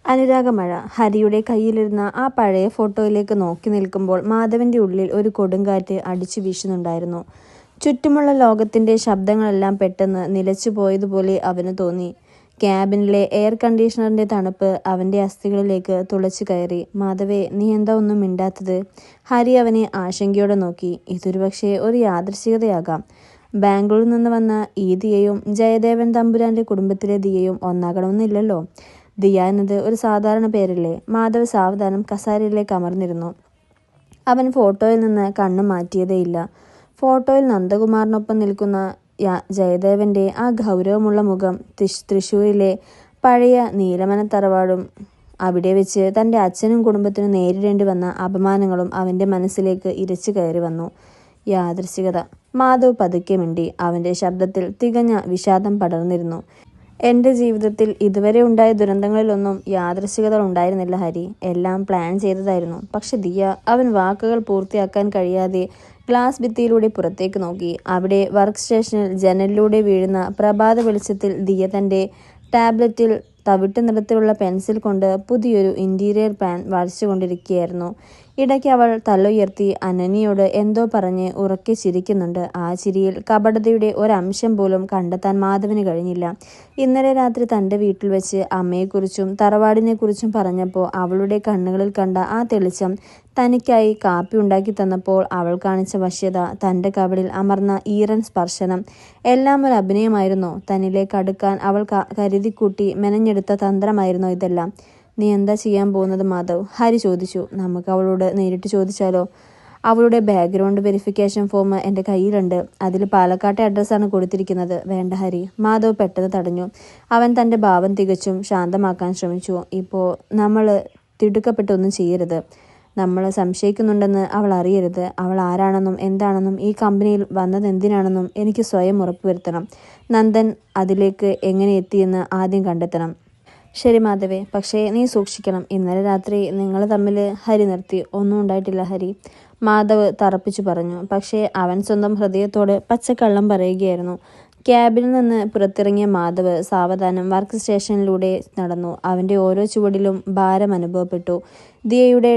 അനുരാഗമഴ. ഹരിയുടെ കയ്യിലിരുന്ന ആ പഴയ ഫോട്ടോയിലേക്ക് നോക്കി നിൽക്കുമ്പോൾ മാധവന്റെ ഉള്ളിൽ ഒരു കൊടുങ്കാറ്റ് അടിച്ചു വീശുന്നുണ്ടായിരുന്നു. ചുറ്റുമുള്ള ലോകത്തിന്റെ ശബ്ദങ്ങളെല്ലാം പെട്ടെന്ന് നിലച്ചുപോയതുപോലെ അവന് തോന്നി. ക്യാബിനിലെ എയർ കണ്ടീഷണറിന്റെ തണുപ്പ് അവന്റെ അസ്ഥികളിലേക്ക് തുളച്ചു കയറി. "മാധവേ, നീ എന്താ ഒന്നും മിണ്ടാത്തത്?" ഹരി അവനെ ആശങ്കയോടെ നോക്കി. "ഇതൊരുപക്ഷേ ഒരു യാദൃശ്ചികതയാകാം. ബാംഗ്ലൂരിൽ നിന്ന് വന്ന ഈ ദിയയും ജയദേവൻ തമ്പുരാന്റെ കുടുംബത്തിലെ ദിയയും ഒന്നാകണമെന്നില്ലല്ലോ. ദിയ എന്നത് ഒരു സാധാരണ പേരല്ലേ?" മാധവ് സാവധാനം കസാരയിലേക്ക് അമർന്നിരുന്നു. അവൻ ഫോട്ടോയിൽ നിന്ന് കണ്ണു മാറ്റിയതേയില്ല. ഫോട്ടോയിൽ നന്ദകുമാറിനൊപ്പം നിൽക്കുന്ന ജയദേവന്റെ ആ ഗൗരവമുള്ള മുഖം, തൃശ്ശൂരിലെ പഴയ നീലമന തറവാടും അവിടെ വെച്ച് തൻ്റെ അച്ഛനും കുടുംബത്തിനും നേരിടേണ്ടി വന്ന അപമാനങ്ങളും അവൻ്റെ മനസ്സിലേക്ക് ഇരച്ചു കയറി വന്നു. യാദൃശ്ചികത. മാധവ് പതുക്കെ മിണ്ടി. അവൻ്റെ ശബ്ദത്തിൽ തികഞ്ഞ വിഷാദം പടർന്നിരുന്നു. "എൻ്റെ ജീവിതത്തിൽ ഇതുവരെ ഉണ്ടായ ദുരന്തങ്ങളിലൊന്നും യാദൃശ്ചികതകൾ ഉണ്ടായിരുന്നില്ല ഹരി. എല്ലാം പ്ലാൻ ചെയ്തതായിരുന്നു." "പക്ഷെ ദിയ..." അവൻ വാക്കുകൾ പൂർത്തിയാക്കാൻ കഴിയാതെ ഗ്ലാസ് ഭിത്തിയിലൂടെ പുറത്തേക്ക് നോക്കി. അവിടെ വർക്ക് സ്റ്റേഷനിൽ ജനലിലൂടെ വീഴുന്ന പ്രഭാത വെളിച്ചത്തിൽ ദിയ തൻ്റെ ടാബ്ലറ്റിൽ തവിട്ട് നിറത്തിലുള്ള പെൻസിൽ കൊണ്ട് പുതിയൊരു ഇന്റീരിയർ പ്ലാൻ വരച്ചുകൊണ്ടിരിക്കുകയായിരുന്നു. ഇടയ്ക്ക് അവൾ തലയുയർത്തി അനന്യയോട് എന്തോ പറഞ്ഞ് ഉറക്കെ ചിരിക്കുന്നുണ്ട്. ആ ചിരിയിൽ കപടതയുടെ ഒരംശം പോലും കണ്ടെത്താൻ മാധവന് കഴിഞ്ഞില്ല. ഇന്നലെ രാത്രി തൻ്റെ വീട്ടിൽ വെച്ച് അമ്മയെക്കുറിച്ചും തറവാടിനെക്കുറിച്ചും പറഞ്ഞപ്പോൾ അവളുടെ കണ്ണുകളിൽ കണ്ട ആ തെളിച്ചം, തനിക്കായി കാപ്പി ഉണ്ടാക്കി തന്നപ്പോൾ അവൾ കാണിച്ച വശ്യത, തൻ്റെ കവിളിൽ അമർന്ന ഈറൻ സ്പർശനം, എല്ലാം ഒരു അഭിനയമായിരുന്നോ? തന്നിലേക്ക് അടുക്കാൻ അവൾ കരുതിക്കൂട്ടി മെനഞ്ഞെടുത്ത തന്ത്രമായിരുന്നോ ഇതെല്ലാം? "നീ എന്താ ചെയ്യാൻ പോകുന്നത് മാധവ്?" ഹരി ചോദിച്ചു. "നമുക്ക് അവളോട് നേരിട്ട് ചോദിച്ചാലോ? അവളുടെ ബാക്ക്ഗ്രൗണ്ട് വെരിഫിക്കേഷൻ ഫോം എൻ്റെ കയ്യിലുണ്ട്. അതിൽ പാലക്കാട്ടെ അഡ്രസ്സാണ് കൊടുത്തിരിക്കുന്നത്." "വേണ്ട ഹരി." മാധവ് പെട്ടെന്ന് തടഞ്ഞു. അവൻ തൻ്റെ ഭാവം തികച്ചും ശാന്തമാക്കാൻ ശ്രമിച്ചു. "ഇപ്പോൾ നമ്മൾ തിടുക്കപ്പെട്ടൊന്നും ചെയ്യരുത്. നമ്മൾ സംശയിക്കുന്നുണ്ടെന്ന് അവൾ അറിയരുത്. അവൾ ആരാണെന്നും എന്താണെന്നും ഈ കമ്പനിയിൽ വന്നതെന്തിനാണെന്നും എനിക്ക് സ്വയം ഉറപ്പുവരുത്തണം. നന്ദൻ അതിലേക്ക് എങ്ങനെ എത്തിയെന്ന് ആദ്യം കണ്ടെത്തണം." "ശരി മാധവേ, പക്ഷേ നീ സൂക്ഷിക്കണം. ഇന്നലെ രാത്രി നിങ്ങൾ തമ്മിൽ..." ഹരി നിർത്തി. "ഒന്നും ഉണ്ടായിട്ടില്ല ഹരി." മാധവ് തറപ്പിച്ചു പറഞ്ഞു. പക്ഷേ അവൻ സ്വന്തം ഹൃദയത്തോട് പച്ചക്കള്ളം പറയുകയായിരുന്നു. ക്യാബിനിൽ നിന്ന് പുറത്തിറങ്ങിയ മാധവ് സാവധാനം വർക്ക് സ്റ്റേഷനിലൂടെ നടന്നു. അവൻ്റെ ഓരോ ചുവടിലും ഭാരം അനുഭവപ്പെട്ടു. ദിയയുടെ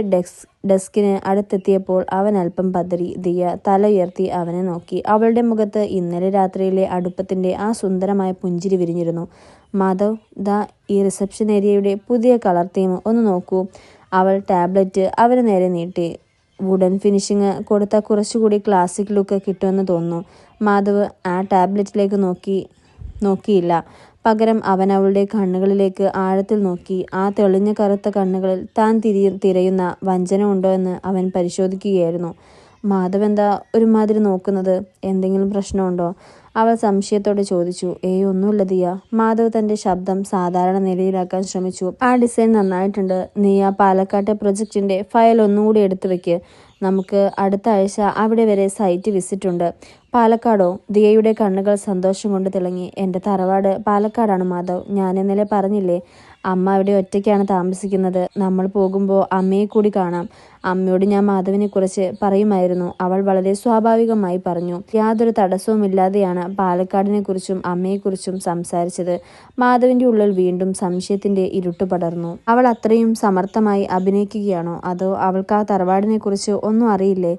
ഡെസ്കിന് അടുത്തെത്തിയപ്പോൾ അവൻ അല്പം പതറി. ദിയ തല ഉയർത്തി അവനെ നോക്കി. അവളുടെ മുഖത്ത് ഇന്നലെ രാത്രിയിലെ അടുപ്പത്തിൻ്റെ ആ സുന്ദരമായ പുഞ്ചിരി വിരിഞ്ഞിരുന്നു. "മാധവ്, ദാ ഈ റിസപ്ഷൻ ഏരിയയുടെ പുതിയ കളർ തീം ഒന്ന് നോക്കൂ." അവൾ ടാബ്ലറ്റ് അവന് നേരെ നീട്ടി. "വുഡൻ ഫിനിഷിങ് കൊടുത്താൽ കുറച്ചുകൂടി ക്ലാസിക് ലുക്ക് കിട്ടുമെന്ന് തോന്നുന്നു." മാധവ് ആ ടാബ്ലറ്റിലേക്ക് നോക്കിയില്ല. പകരം അവൻ അവളുടെ കണ്ണുകളിലേക്ക് ആഴത്തിൽ നോക്കി. ആ തെളിഞ്ഞ കറുത്ത കണ്ണുകളിൽ താൻ തിരയുന്ന വഞ്ചന ഉണ്ടോ എന്ന് അവൻ പരിശോധിക്കുകയായിരുന്നു. "മാധവ് എന്താ ഒരുമാതിരി നോക്കുന്നത്? എന്തെങ്കിലും പ്രശ്നമുണ്ടോ?" അവൾ സംശയത്തോടെ ചോദിച്ചു. "ഏയ്, ഒന്നുമില്ല ദിയ." മാധവ് തൻ്റെ ശബ്ദം സാധാരണ നിലയിലാക്കാൻ ശ്രമിച്ചു. "ആ ഡിസൈൻ നന്നായിട്ടുണ്ട്. നീ ആ പാലക്കാട്ടെ പ്രൊജക്റ്റിൻ്റെ ഫയൽ ഒന്നുകൂടി എടുത്തു വെക്ക്. നമുക്ക് അടുത്ത ആഴ്ച അവിടെ വരെ സൈറ്റ് വിസിറ്റ് ഉണ്ട്." "പാലക്കാടോ?" ദിയയുടെ കണ്ണുകൾ സന്തോഷം കൊണ്ട് തിളങ്ങി. "എൻ്റെ തറവാട് പാലക്കാടാണ് മാധവ്. ഞാൻ ഇന്നലെ പറഞ്ഞില്ലേ, അമ്മ അവിടെ ഒറ്റയ്ക്കാണ് താമസിക്കുന്നത്. നമ്മൾ പോകുമ്പോൾ അമ്മയെ കൂടി കാണാം." അമ്മയോട് ഞാൻ മാധവിനെക്കുറിച്ച് പറയുമായിരുന്നു. അവൾ വളരെ സ്വാഭാവികമായി പറഞ്ഞു. യാതൊരു തടസ്സവുമില്ലാതെയാണ് പാലക്കാടിനെക്കുറിച്ചും അമ്മയെക്കുറിച്ചും സംസാരിച്ചത്. മാധവിൻ്റെ ഉള്ളിൽ വീണ്ടും സംശയത്തിൻ്റെ ഇരുട്ട് പടർന്നു. അവൾ അത്രയും സമർത്ഥമായി അഭിനയിക്കുകയാണോ? അതോ അവൾക്ക് ആ തറവാടിനെക്കുറിച്ച് ഒന്നും അറിയില്ലേ?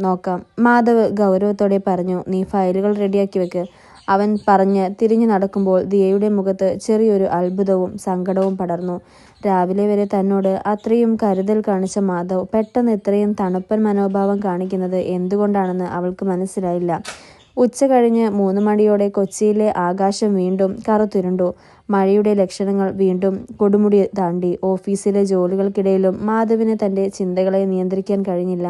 നോക്കാം." മാധവ് ഗൗരവത്തോടെ പറഞ്ഞു. "നീ ഫയലുകൾ റെഡിയാക്കി വെക്ക്." അവൻ പറഞ്ഞ് തിരിഞ്ഞു നടക്കുമ്പോൾ ദിയയുടെ മുഖത്ത് ചെറിയൊരു അത്ഭുതവും സങ്കടവും പടർന്നു. രാവിലെ വരെ തന്നോട് അത്രയും കരുതൽ കാണിച്ച മാധവ് പെട്ടെന്ന് ഇത്രയും തണുപ്പൻ മനോഭാവം കാണിക്കുന്നത് എന്തുകൊണ്ടാണെന്ന് അവൾക്ക് മനസ്സിലായില്ല. ഉച്ച കഴിഞ്ഞ് 3 മണിയോടെ കൊച്ചിയിലെ ആകാശം വീണ്ടും കറുത്തിരുണ്ടു. മഴയുടെ ലക്ഷണങ്ങൾ വീണ്ടും കൊടുമുടി താണ്ടി. ഓഫീസിലെ ജോലികൾക്കിടയിലും മാധവിന് തൻ്റെ ചിന്തകളെ നിയന്ത്രിക്കാൻ കഴിഞ്ഞില്ല.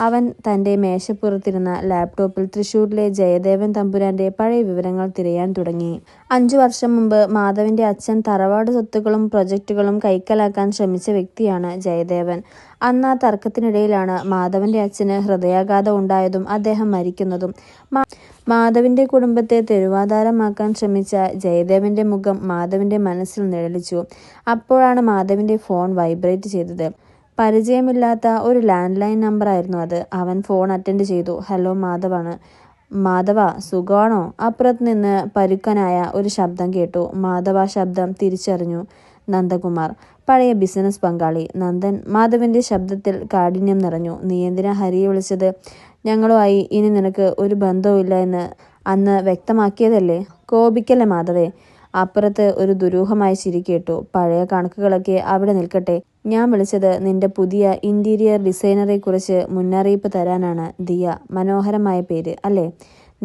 അവൻ തൻ്റെ മേശപ്പുറത്തിരുന്ന ലാപ്ടോപ്പിൽ തൃശ്ശൂരിലെ ജയദേവൻ തമ്പുരാന്റെ പഴയ വിവരങ്ങൾ തിരയാൻ തുടങ്ങി. 5 വർഷം മുമ്പ് മാധവിൻ്റെ അച്ഛൻ തറവാട് സ്വത്തുക്കളും പ്രൊജക്റ്റുകളും കൈക്കലാക്കാൻ ശ്രമിച്ച വ്യക്തിയാണ് ജയദേവൻ. അന്ന് ആ തർക്കത്തിനിടയിലാണ് മാധവന്റെ അച്ഛന് ഹൃദയാഘാതം ഉണ്ടായതും അദ്ദേഹം മരിക്കുന്നതും. മാധവിൻ്റെ കുടുംബത്തെ തെരുവാധാരമാക്കാൻ ശ്രമിച്ച ജയദേവന്റെ മുഖം മാധവിൻ്റെ മനസ്സിൽ നിഴലിച്ചു. അപ്പോഴാണ് മാധവിൻ്റെ ഫോൺ വൈബ്രേറ്റ് ചെയ്തത്. പരിചയമില്ലാത്ത ഒരു ലാൻഡ് ലൈൻ നമ്പറായിരുന്നു അത്. അവൻ ഫോൺ അറ്റൻഡ് ചെയ്തു. "ഹലോ, മാധവാണ്." "മാധവ, സുഖമാണോ?" അപ്പുറത്ത് നിന്ന് പരുക്കനായ ഒരു ശബ്ദം കേട്ടു. മാധവ ശബ്ദം തിരിച്ചറിഞ്ഞു. നന്ദകുമാർ, പഴയ ബിസിനസ് പങ്കാളി. നന്ദൻ. മാധവന്റെ ശബ്ദത്തിൽ കാഠിന്യം നിറഞ്ഞു. നീ എന്തിനാ ഹരിയെ വിളിച്ചത്? ഞങ്ങളുമായി ഇനി നിനക്ക് ഒരു ബന്ധവും ഇല്ല എന്ന് അന്ന് വ്യക്തമാക്കിയതല്ലേ? കോപിക്കല്ലേ മാധവേ. അപ്പുറത്ത് ഒരു ദുരൂഹമായ ചിരി കേട്ടു. പഴയ കണക്കുകളൊക്കെ അവിടെ നിൽക്കട്ടെ. ഞാൻ വിളിച്ചത് നിന്റെ പുതിയ ഇന്റീരിയർ ഡിസൈനറെ കുറിച്ച് മുന്നറിയിപ്പ് തരാനാണ്. ദിയ. മനോഹരമായ പേര് അല്ലേ?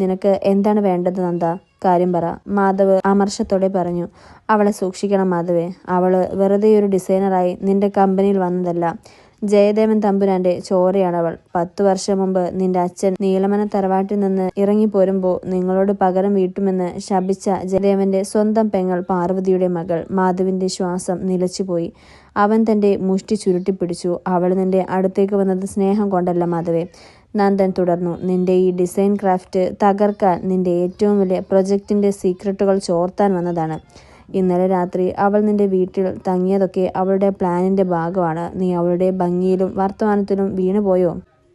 നിനക്ക് എന്താണ് വേണ്ടത് നന്ദ? കാര്യം പറ. മാധവ് അമർഷത്തോടെ പറഞ്ഞു. അവളെ സൂക്ഷിക്കണം മാധവേ. അവള് വെറുതെയൊരു ഡിസൈനറായി നിന്റെ കമ്പനിയിൽ വന്നതല്ല. ജയദേവൻ തമ്പുരാന്റെ ചോരയാണവൾ. 10 വർഷം മുമ്പ് നിന്റെ അച്ഛൻ നീലമന തറവാട്ടിൽ നിന്ന് ഇറങ്ങിപ്പോരുമ്പോൾ നിങ്ങളോട് പകരം വീട്ടുമെന്ന് ശപിച്ച ജയദേവന്റെ സ്വന്തം പെങ്ങൾ പാർവതിയുടെ മകൾ. മാധവിന്റെ ശ്വാസം നിലച്ചുപോയി. അവൻ തന്റെ മുഷ്ടി ചുരുട്ടിപ്പിടിച്ചു. അവൾ നിന്റെ അടുത്തേക്ക് വന്നത് സ്നേഹം കൊണ്ടല്ല മാധവേ. നന്ദൻ തുടർന്നു. നിന്റെ ഈ ഡിസൈൻ ക്രാഫ്റ്റ് തകർക്കാൻ, നിന്റെ ഏറ്റവും വലിയ പ്രൊജക്ടിന്റെ സീക്രട്ടുകൾ ചോർത്താൻ വന്നതാണ്. ഇന്നലെ രാത്രി അവൾ നിന്റെ വീട്ടിൽ തങ്ങിയതൊക്കെ അവളുടെ പ്ലാനിന്റെ ഭാഗമാണ്. നീ അവളുടെ ഭംഗിയിലും വർത്തമാനത്തിലും വീണുപോയോ?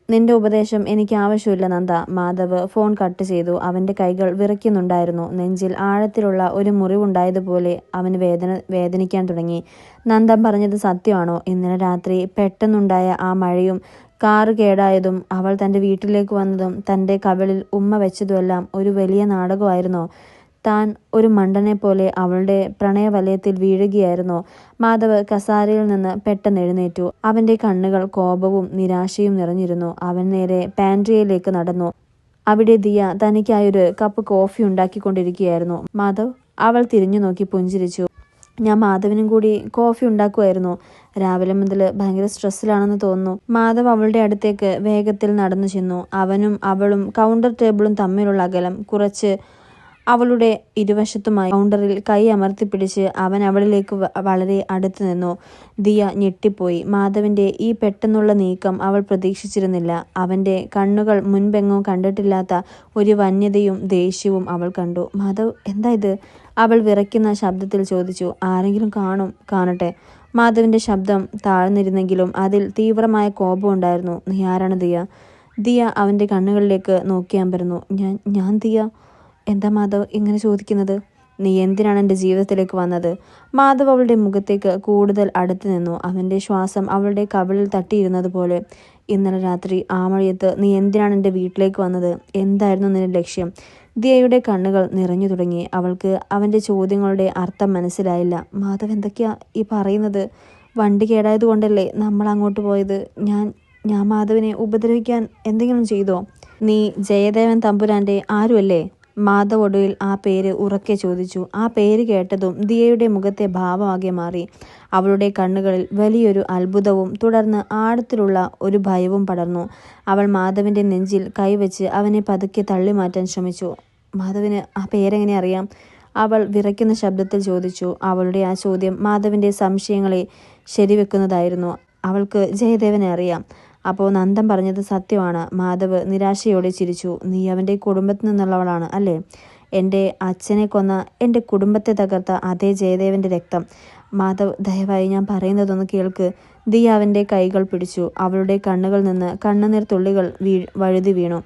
നിന്റെ ഉപദേശം എനിക്ക് ആവശ്യമില്ല നന്ദ. മാധവ് ഫോൺ കട്ട് ചെയ്തു. അവന്റെ കൈകൾ വിറയ്ക്കുന്നുണ്ടായിരുന്നു. നെഞ്ചിൽ ആഴത്തിലുള്ള ഒരു മുറിവുണ്ടായതുപോലെ അവന് വേദനിക്കാൻ തുടങ്ങി. നന്ദൻ പറഞ്ഞത് സത്യമാണോ? ഇന്നലെ രാത്രി പെട്ടെന്നുണ്ടായ ആ മഴയും കാറ് കേടായതും അവൾ തന്റെ വീട്ടിലേക്ക് വന്നതും തന്റെ കവിളിൽ ഉമ്മ വെച്ചതുമെല്ലാം ഒരു വലിയ നാടകമായിരുന്നോ? താൻ ഒരു മണ്ടനെ പോലെ അവളുടെ പ്രണയവലയത്തിൽ വീഴുകയായിരുന്നോ? മാധവ് കസാരയിൽ നിന്ന് പെട്ടെന്ന് എഴുന്നേറ്റു. അവന്റെ കണ്ണുകൾ കോപവും നിരാശയും നിറഞ്ഞിരുന്നു. അവൻ നേരെ പാൻട്രിയയിലേക്ക് നടന്നു. അവിടെ ദിയ തനിക്കായൊരു കപ്പ് കോഫി ഉണ്ടാക്കിക്കൊണ്ടിരിക്കുകയായിരുന്നു. മാധവ്. അവൾ തിരിഞ്ഞു നോക്കി പുഞ്ചിരിച്ചു. ഞാൻ മാധവിനും കൂടി കോഫി ഉണ്ടാക്കുമായിരുന്നു. രാവിലെ മുതൽ ഭയങ്കര സ്ട്രെസ്സിലാണെന്ന് തോന്നുന്നു. മാധവ് അവളുടെ അടുത്തേക്ക് വേഗത്തിൽ നടന്നു ചെന്നു. അവനും അവളും കൗണ്ടർ ടേബിളും തമ്മിലുള്ള അകലം കുറച്ച് അവളുടെ ഇരുവശത്തുമായി കൗണ്ടറിൽ കൈ അമർത്തിപ്പിടിച്ച് അവൻ അവളിലേക്ക് വളരെ അടുത്ത് നിന്നു. ദിയ ഞെട്ടിപ്പോയി. മാധവിന്റെ ഈ പെട്ടെന്നുള്ള നീക്കം അവൾ പ്രതീക്ഷിച്ചിരുന്നില്ല. അവന്റെ കണ്ണുകൾ മുൻപെങ്ങും കണ്ടിട്ടില്ലാത്ത ഒരു വന്യതയും ദേഷ്യവും അവൾ കണ്ടു. മാധവ്, എന്താ ഇത്? അവൾ വിറയ്ക്കുന്ന ശബ്ദത്തിൽ ചോദിച്ചു. ആരെങ്കിലും കാണട്ടെ. മാധവിന്റെ ശബ്ദം താഴ്ന്നിരുന്നെങ്കിലും അതിൽ തീവ്രമായ കോപം ഉണ്ടായിരുന്നു. നീ ആരാണ് ദിയ? ദിയ അവന്റെ കണ്ണുകളിലേക്ക് നോക്കി അമ്പരന്നു. ഞാൻ ദിയ. എന്താ മാധവ് ഇങ്ങനെ ചോദിക്കുന്നത്? നീ എന്തിനാണ് എൻ്റെ ജീവിതത്തിലേക്ക് വന്നത്? മാധവ് അവളുടെ മുഖത്തേക്ക് കൂടുതൽ അടുത്ത് നിന്നു. അവൻ്റെ ശ്വാസം അവളുടെ കവിളിൽ തട്ടിയിരുന്നത് പോലെ. ഇന്നലെ രാത്രി ആ മഴയത്ത് നീ എന്തിനാണ് എൻ്റെ വീട്ടിലേക്ക് വന്നത്? എന്തായിരുന്നു നിന്റെ ലക്ഷ്യം? ദിയയുടെ കണ്ണുകൾ നിറഞ്ഞു തുടങ്ങി. അവൾക്ക് അവൻ്റെ ചോദ്യങ്ങളുടെ അർത്ഥം മനസ്സിലായില്ല. മാധവ് എന്തൊക്കെയാ ഈ പറയുന്നത്? വണ്ടി കേടായതുകൊണ്ടല്ലേ നമ്മൾ അങ്ങോട്ട് പോയത്? ഞാൻ മാധവിനെ ഉപദ്രവിക്കാൻ എന്തെങ്കിലും ചെയ്തോ? നീ ജയദേവൻ തമ്പുരാന്റെ ആരുമല്ലേ? മാധവ് ഒടുവിൽ ആ പേര് ഉറക്കെ ചോദിച്ചു. ആ പേര് കേട്ടതും ദിയയുടെ മുഖത്തെ ഭാവമാകെ മാറി. അവളുടെ കണ്ണുകളിൽ വലിയൊരു അത്ഭുതവും തുടർന്ന് ആഴത്തിലുള്ള ഒരു ഭയവും പടർന്നു. അവൾ മാധവിന്റെ നെഞ്ചിൽ കൈവച്ച് അവനെ പതുക്കെ തള്ളിമാറ്റാൻ ശ്രമിച്ചു. മാധവിന് ആ പേരെങ്ങനെ അറിയാം? അവൾ വിറയ്ക്കുന്ന ശബ്ദത്തിൽ ചോദിച്ചു. അവളുടെ ആ ചോദ്യം മാധവിന്റെ സംശയങ്ങളെ ശരിവെക്കുന്നതായിരുന്നു. അവൾക്ക് ജയദേവനെ അറിയാം. അപ്പോൾ നന്ദൻ പറഞ്ഞത് സത്യമാണ്. മാധവ് നിരാശയോടെ ചിരിച്ചു. നീ അവൻ്റെ കുടുംബത്തിൽ നിന്നുള്ളവളാണ് അല്ലേ? എൻ്റെ അച്ഛനെ കൊന്ന, എൻ്റെ കുടുംബത്തെ തകർത്ത അതേ ജയദേവൻ്റെ രക്തം. മാധവ്, ദയവായി ഞാൻ പറയുന്നതൊന്ന് കേൾക്ക്. ദിയ അവൻ്റെ കൈകൾ പിടിച്ചു. അവളുടെ കണ്ണുകളിൽ നിന്ന് കണ്ണുനീർ തുള്ളികൾ വഴുതി വീണു.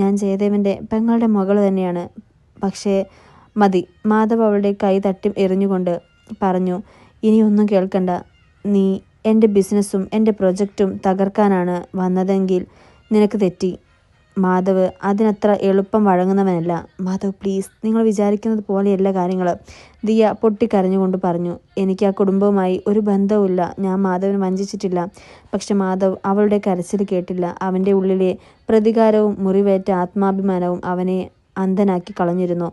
ഞാൻ ജയദേവൻ്റെ പെങ്ങളുടെ മകൾ തന്നെയാണ്. പക്ഷേ മതി. മാധവ് അവളുടെ കൈ തട്ടി എറിഞ്ഞുകൊണ്ട് പറഞ്ഞു. ഇനിയൊന്നും കേൾക്കണ്ട. നീ എൻ്റെ ബിസിനസ്സും എൻ്റെ പ്രൊജക്റ്റും തകർക്കാനാണ് വന്നതെങ്കിൽ നിനക്ക് തെറ്റി. മാധവ് അതിനത്ര എളുപ്പം വഴങ്ങുന്നവനല്ല. മാധവ് പ്ലീസ്, നിങ്ങൾ വിചാരിക്കുന്നത് പോലെയല്ല കാര്യങ്ങൾ. ദിയ പൊട്ടിക്കരഞ്ഞുകൊണ്ട് പറഞ്ഞു. എനിക്ക് ആ കുടുംബവുമായി ഒരു ബന്ധവുമില്ല. ഞാൻ മാധവിനെ വഞ്ചിച്ചിട്ടില്ല. പക്ഷെ മാധവ് അവളുടെ കരച്ചിൽ കേട്ടില്ല. അവൻ്റെ ഉള്ളിലെ പ്രതികാരവും മുറിവേറ്റ ആത്മാഭിമാനവും അവനെ അന്ധനാക്കി കളഞ്ഞിരുന്നു.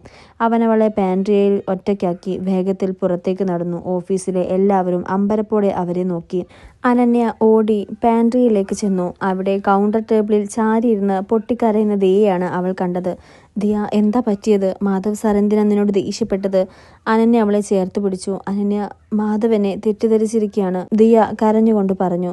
അവൻ അവളെ പാൻട്രിയയിൽ ഒറ്റയ്ക്കാക്കി വേഗത്തിൽ പുറത്തേക്ക് നടന്നു. ഓഫീസിലെ എല്ലാവരും അമ്പരപ്പോടെ അവരെ നോക്കി. അനന്യ ഓടി പാൻട്രിയിലേക്ക് ചെന്നു. അവിടെ കൗണ്ടർ ടേബിളിൽ ചാരിയിരുന്ന് പൊട്ടിക്കരയുന്ന ദിയയാണ് അവൾ കണ്ടത്. ദിയ, എന്താ പറ്റിയത്? മാധവ് സാർ എന്തിനാ നിന്നോട് ദേഷ്യപ്പെട്ടത്? അനന്യ അവളെ ചേർത്ത് പിടിച്ചു. അനന്യ, മാധവനെ തെറ്റിദ്ധരിച്ചിരിക്കുകയാണ്, ദിയ കരഞ്ഞുകൊണ്ട് പറഞ്ഞു.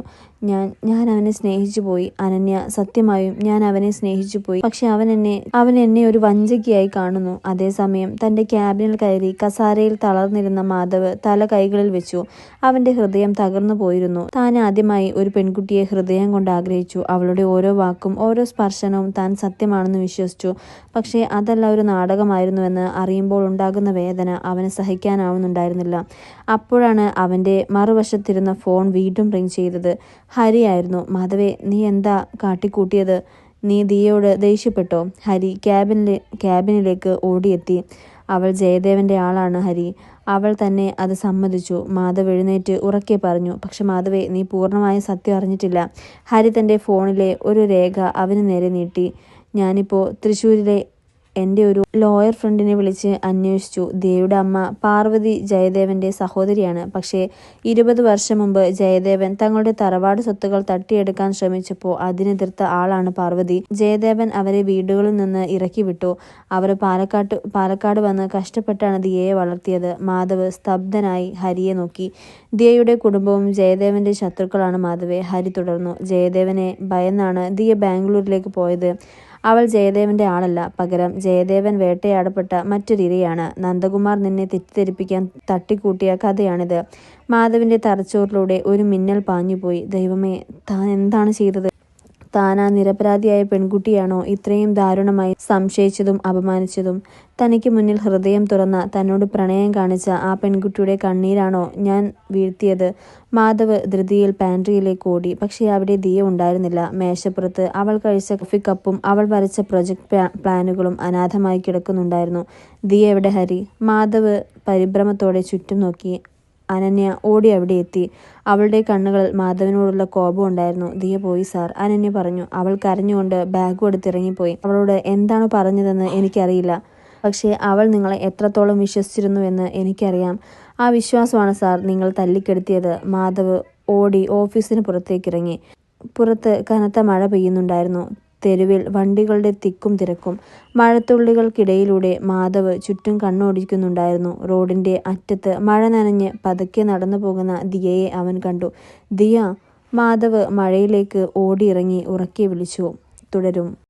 ഞാൻ അവനെ സ്നേഹിച്ചു പോയി അനന്യ. സത്യമായും ഞാൻ അവനെ സ്നേഹിച്ചു പോയി. പക്ഷെ അവൻ എന്നെ ഒരു വഞ്ചകിയായി കാണുന്നു. അതേസമയം തന്റെ ക്യാബിനിൽ കയറി കസാരയിൽ തളർന്നിരുന്ന മാധവ് തല കൈകളിൽ വെച്ചു. അവന്റെ ഹൃദയം തകർന്നു പോയിരുന്നു. താൻ ആദ്യമായി ഒരു പെൺകുട്ടിയെ ഹൃദയം കൊണ്ട് ആഗ്രഹിച്ചു. അവളുടെ ഓരോ വാക്കും ഓരോ സ്പർശനവും താൻ സത്യമാണെന്ന് വിശ്വസിച്ചു. പക്ഷേ അതല്ല ഒരു നാടകമായിരുന്നുവെന്ന് അറിയുമ്പോൾ ഉണ്ടാകുന്ന വേദന അവന് സഹിക്കാനാവുന്നുണ്ടായിരുന്നില്ല. അപ്പോഴാണ് അവൻ്റെ മറുവശത്തിരുന്ന ഫോൺ വീണ്ടും റിങ് ചെയ്തത്. ഹരിയായിരുന്നു. മാധവേ, നീ എന്താ കാട്ടിക്കൂട്ടിയത്? നീ ദിയയോട് ദേഷ്യപ്പെട്ടോ? ഹരി ക്യാബിനിലേക്ക് ഓടിയെത്തി. അവൾ ജയദേവൻ്റെ ആളാണ് ഹരി. അവൾ തന്നെ അത് സമ്മതിച്ചു. മാധവ് എഴുന്നേറ്റ് ഉറക്കെ പറഞ്ഞു. പക്ഷെ മാധവേ, നീ പൂർണ്ണമായ സത്യം അറിഞ്ഞിട്ടില്ല. ഹരി തൻ്റെ ഫോണിലെ ഒരു രേഖ അവന് നേരെ നീട്ടി. ഞാനിപ്പോൾ തൃശ്ശൂരിലെ എൻ്റെ ഒരു ലോയർ ഫ്രണ്ടിനെ വിളിച്ച് അന്വേഷിച്ചു. ദിയയുടെ അമ്മ പാർവതി ജയദേവൻ്റെ സഹോദരിയാണ്. പക്ഷേ 20 വർഷം മുമ്പ് ജയദേവൻ തങ്ങളുടെ തറവാട് സ്വത്തുകൾ തട്ടിയെടുക്കാൻ ശ്രമിച്ചപ്പോൾ അതിനെതിർത്ത ആളാണ് പാർവതി. ജയദേവൻ അവരെ വീടുകളിൽ നിന്ന് ഇറക്കി വിട്ടു. അവർ പാലക്കാട് വന്ന് കഷ്ടപ്പെട്ടാണ് ദിയയെ വളർത്തിയത്. മാധവ് സ്തബ്ധനായി ഹരിയെ നോക്കി. ദിയയുടെ കുടുംബവും ജയദേവൻ്റെ ശത്രുക്കളാണ് മാധവേ, ഹരി തുടർന്നു. ജയദേവനെ ഭയന്നാണ് ദിയ ബാംഗ്ലൂരിലേക്ക് പോയത്. അവൾ ജയദേവൻ്റെ ആളല്ല. പകരം ജയദേവൻ വേട്ടയാടപ്പെട്ട മറ്റൊരിരയാണ്. നന്ദകുമാർ നിന്നെ തെറ്റിദ്ധരിപ്പിക്കാൻ തട്ടിക്കൂട്ടിയ കഥയാണിത്. മാധവിൻ്റെ തലച്ചോറിലൂടെ ഒരു മിന്നൽ പാഞ്ഞുപോയി. ദൈവമേ, താൻ എന്താണ് ചെയ്തത്? താൻ ആ നിരപരാധിയായ പെൺകുട്ടിയാണോ ഇത്രയും ദാരുണമായി സംശയിച്ചതും അപമാനിച്ചതും? തനിക്ക് മുന്നിൽ ഹൃദയം തുറന്ന, തന്നോട് പ്രണയം കാണിച്ച ആ പെൺകുട്ടിയുടെ കണ്ണീരാണോ ഞാൻ വീഴ്ത്തിയത്? മാധവ് ധൃതിയിൽ പാൻട്രിയിലേക്ക് ഓടി. പക്ഷേ അവിടെ ദിയ ഉണ്ടായിരുന്നില്ല. മേശപ്പുറത്ത് അവൾ കഴിച്ച കോഫി കപ്പും അവൾ വരച്ച പ്രൊജക്ട് പ്ലാനുകളും അനാഥമായി കിടക്കുന്നുണ്ടായിരുന്നു. ദിയ എവിടെ ഹരി? മാധവ് പരിഭ്രമത്തോടെ ചുറ്റും നോക്കി. അനന്യ ഓടി അവിടെ എത്തി. അവളുടെ കണ്ണുകളിൽ മാധവനോടുള്ള കോപം ഉണ്ടായിരുന്നു. ദിയ പോയി സാർ, അനന്യ പറഞ്ഞു. അവൾ കരഞ്ഞുകൊണ്ട് ബാഗും എടുത്തിറങ്ങിപ്പോയി. അവളോട് എന്താണ് പറഞ്ഞതെന്ന് എനിക്കറിയില്ല. പക്ഷേ അവൾ നിങ്ങളെ എത്രത്തോളം വിശ്വസിച്ചിരുന്നുവെന്ന് എനിക്കറിയാം. ആ വിശ്വാസമാണ് സാർ നിങ്ങൾ തല്ലിക്കെടുത്തിയത്. മാധവ് ഓടി ഓഫീസിന് പുറത്തേക്കിറങ്ങി. പുറത്ത് കനത്ത മഴ പെയ്യുന്നുണ്ടായിരുന്നു. തെരുവിൽ വണ്ടികളുടെ തിക്കും തിരക്കും. മഴത്തുള്ളികൾക്കിടയിലൂടെ മാധവ് ചുറ്റും കണ്ണോടിക്കുന്നുണ്ടായിരുന്നു. റോഡിൻ്റെ അറ്റത്ത് മഴ നനഞ്ഞ് പതുക്കെ നടന്നു പോകുന്ന ദിയയെ അവൻ കണ്ടു. ദിയ! മാധവ് മഴയിലേക്ക് ഓടിയിറങ്ങി ഉറക്കെ വിളിച്ചു. തുടരും.